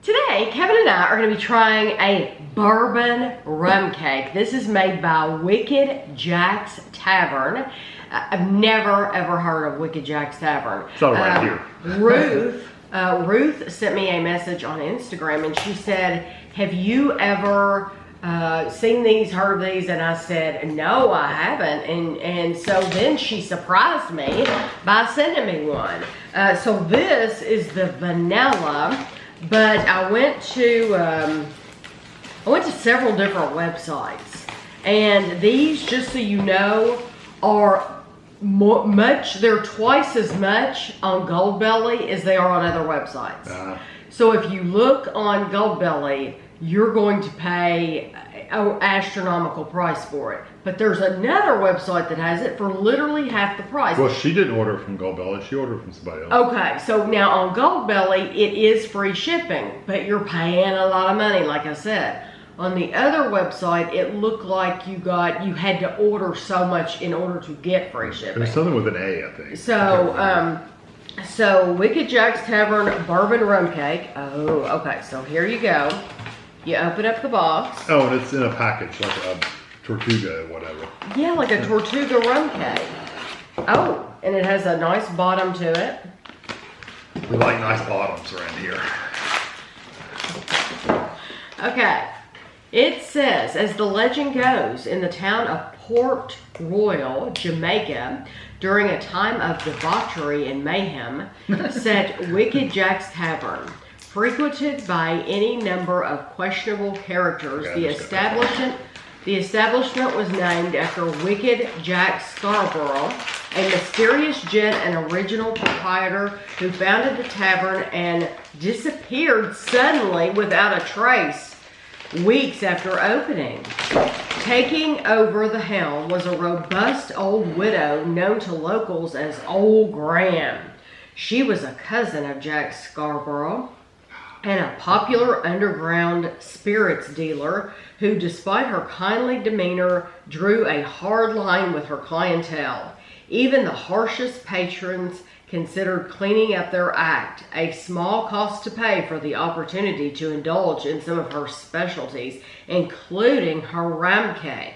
Today, Kevin and I are going to be trying a bourbon rum cake. This is made by Wicked Jack's Tavern. I've never ever heard of Wicked Jack's Tavern. It's all right here. Ruth sent me a message on Instagram and she said, have you ever seen these, heard of these? And I said, no, I haven't. And so then she surprised me by sending me one. So this is the vanilla, but I went to several different websites, and these, just so you know, are they're twice as much on Goldbelly as they are on other websites. So if you look on Goldbelly, you're going to pay an astronomical price for it. But there's another website that has it for literally half the price. Well, she didn't order from Goldbelly. She ordered from somebody else. Okay, so now on Goldbelly, it is free shipping, but you're paying a lot of money, like I said. On the other website, it looked like you had to order so much in order to get free shipping. There's something with an A, I think. So Wicked Jack's Tavern Bourbon Rum Cake. Oh, okay, so here you go. You open up the box. Oh, and it's in a package, like a Tortuga or whatever. Yeah, like a Tortuga rum cake. Oh, and it has a nice bottom to it. We like nice bottoms around here. Okay. It says, as the legend goes, in the town of Port Royal, Jamaica, during a time of debauchery and mayhem, sat Wicked Jack's Tavern. Frequented by any number of questionable characters, the establishment was named after Wicked Jack Scarborough, a mysterious gent and original proprietor who founded the tavern and disappeared suddenly without a trace weeks after opening. Taking over the helm was a robust old widow known to locals as Old Gran. She was a cousin of Jack Scarborough and a popular underground spirits dealer who, despite her kindly demeanor, drew a hard line with her clientele. Even the harshest patrons considered cleaning up their act, a small cost to pay for the opportunity to indulge in some of her specialties, including her rum cake.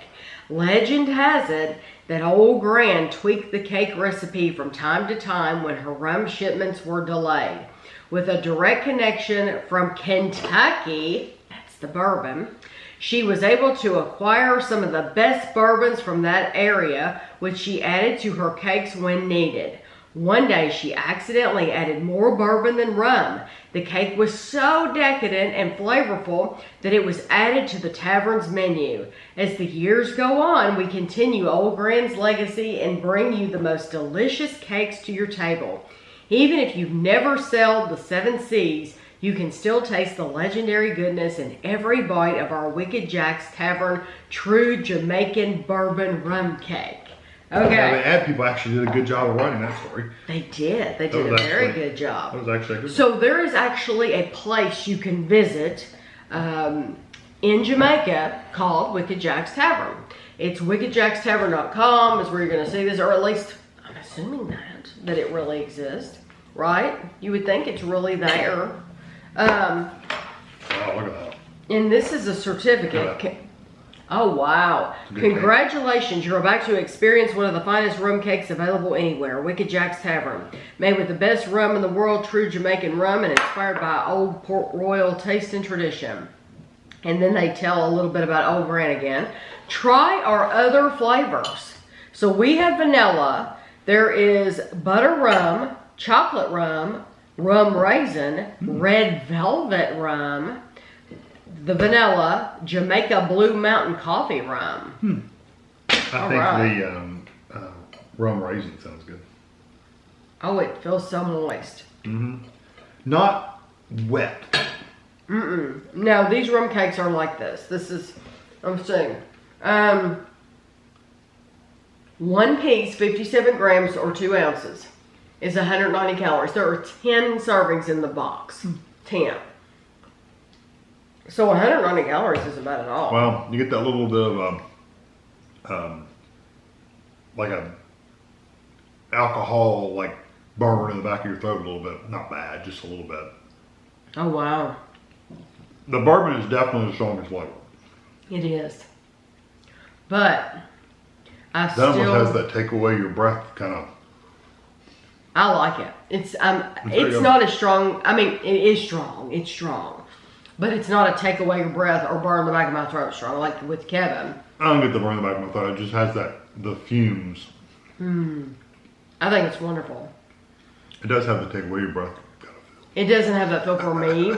Legend has it that Old Gran tweaked the cake recipe from time to time when her rum shipments were delayed. With a direct connection from Kentucky, that's the bourbon, she was able to acquire some of the best bourbons from that area, which she added to her cakes when needed. One day, she accidentally added more bourbon than rum. The cake was so decadent and flavorful that it was added to the tavern's menu. As the years go on, we continue Old Gran's legacy and bring you the most delicious cakes to your table. Even if you've never sailed the 7 seas, you can still taste the legendary goodness in every bite of our Wicked Jack's Tavern True Jamaican Bourbon Rum Cake. Okay. Yeah, the ad people actually did a good job of writing that story. They did. They did a very good job. That was actually a good So there is actually a place you can visit in Jamaica called Wicked Jack's Tavern. It's wickedjackstavern.com is where you're going to see this, or at least I'm assuming that it really exists, right? You would think it's really there. Oh, look at that. And this is a certificate. Oh, wow. Congratulations. You're about to experience one of the finest rum cakes available anywhere. Wicked Jack's Tavern. Made with the best rum in the world, true Jamaican rum, and inspired by old Port Royal taste and tradition. And then they tell a little bit about Old Gran again. Try our other flavors. So we have vanilla. There is butter rum, chocolate rum, rum raisin, red velvet rum, the vanilla, Jamaica Blue Mountain Coffee rum. I think the rum raisin sounds good. Oh, it feels so moist. Not wet. No, these rum cakes are like this. This is, I'm saying, 1 piece, 57 grams or 2 ounces is 190 calories. There are 10 servings in the box. 10. So 190 calories isn't bad at all. Well, you get that little bit of like a alcohol burn in the back of your throat a little bit. Not bad, just a little bit. Oh, wow. The bourbon is definitely the strongest flavor. It is. But That almost has that take away your breath kind of. I like it. It's good. not as strong. I mean, it is strong. It's strong. But it's not a take away your breath or burn the back of my throat strong like with Kevin. I don't get the burn in the back of my throat. It just has the fumes. I think it's wonderful. It does have the take away your breath kind of feel. It doesn't have that feel for me.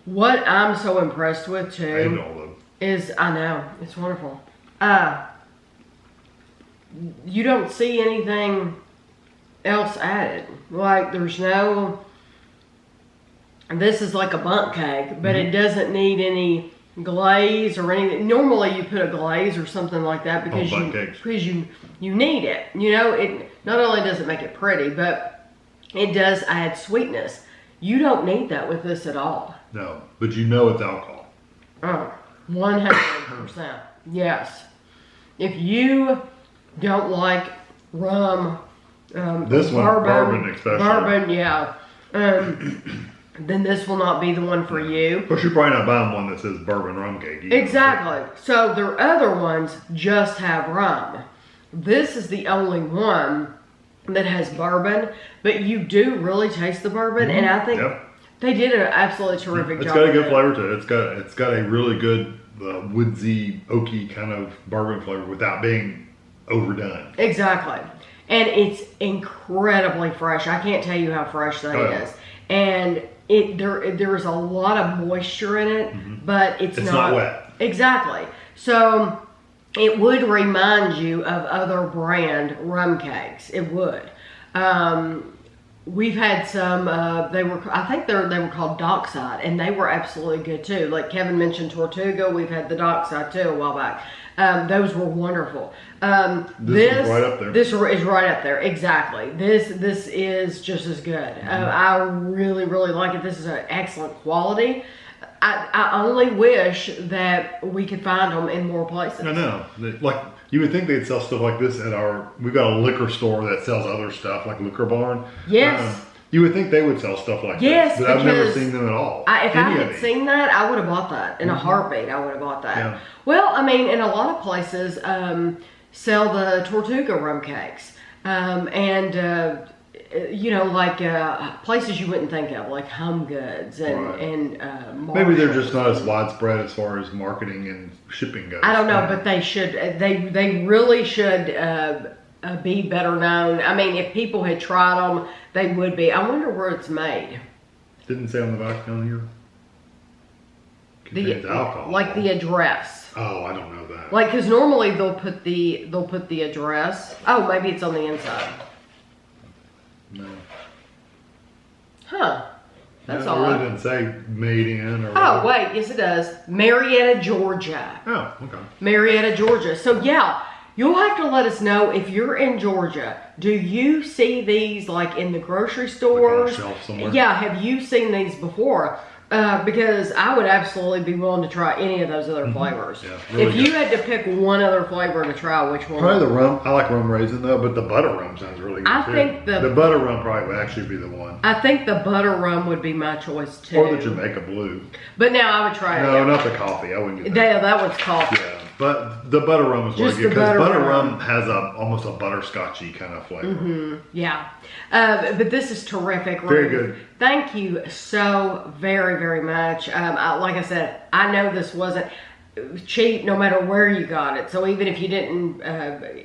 What I'm so impressed with too is, I know, it's wonderful. You don't see anything else added. Like there's no, this is like a bundt cake, but it doesn't need any glaze or anything. Normally you put a glaze or something like that because you need it. You know, it not only does it make it pretty, but it does add sweetness. You don't need that with this at all. No, but you know it's alcohol. 100%. Yes. If you don't like rum, this one, bourbon especially. Bourbon, yeah. Then this will not be the one for you. Of course, you're probably not buying one that says bourbon rum cake either. Exactly. So their other ones just have rum. This is the only one that has bourbon, but you do really taste the bourbon, and I think they did an absolutely terrific job. It's got a good flavor to it. It's got a really good woodsy, oaky kind of bourbon flavor without being overdone. Exactly. And it's incredibly fresh. I can't tell you how fresh that is. And there is a lot of moisture in it, but it's not wet. Exactly. So it would remind you of other brand rum cakes. It would. We've had some. I think they were called Dockside, and they were absolutely good too. Like Kevin mentioned, Tortuga. We've had the Dockside too a while back. Those were wonderful. This is right up there. This is right up there. Exactly. This is just as good. I really, really like it. This is an excellent quality. I only wish that we could find them in more places. I know. Like, you would think they'd sell stuff like this at we've got a liquor store that sells other stuff, like Liquor Barn. Yes. You would think they would sell stuff like this, but I've never seen them at all. If I had seen that, I would have bought that. In a heartbeat, I would have bought that. Yeah. Well, I mean, in a lot of places sell the Tortuga rum cakes. You know, like places you wouldn't think of, like Home Goods and maybe they're just not as widespread as far as marketing and shipping goes. I don't know, but they should. They really should be better known. I mean, if people had tried them, they would be. I wonder where it's made. Didn't say on the back down here. Contains alcohol. Like the address. Oh, I don't know that. Like, because normally they'll put the address. Oh, maybe it's on the inside. No. Huh. That's all. It really didn't say made in or. Oh, wait. Yes, it does. Marietta, Georgia. Oh, okay. Marietta, Georgia. So, yeah, you'll have to let us know if you're in Georgia. Do you see these, like, in the grocery stores? Like on a shelf somewhere? Yeah, have you seen these before? Because I would absolutely be willing to try any of those other flavors. Yeah, really if you had to pick one other flavor to try, which one? Probably the rum. I like rum raisin though, but the butter rum sounds really good too. think the butter rum probably would actually be the one. I think the butter rum would be my choice too. Or the Jamaica Blue. But now I would try it. No, not the coffee. I wouldn't get that. Yeah, that one's coffee. Yeah, but the butter rum is what I get because butter rum has almost a butterscotchy kind of flavor. Yeah, but this is terrific. Very good. Thank you so very, very much. Like I said, I know this wasn't cheap no matter where you got it. So even if you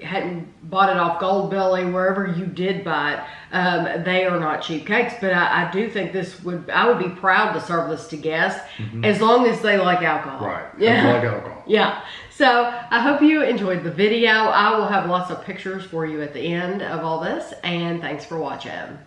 hadn't bought it off Gold Belly, wherever you did buy it, they are not cheap cakes. But I do think I would be proud to serve this to guests as long as they like alcohol. Right. Yeah. They like alcohol. Yeah. So I hope you enjoyed the video. I will have lots of pictures for you at the end of all this. And thanks for watching.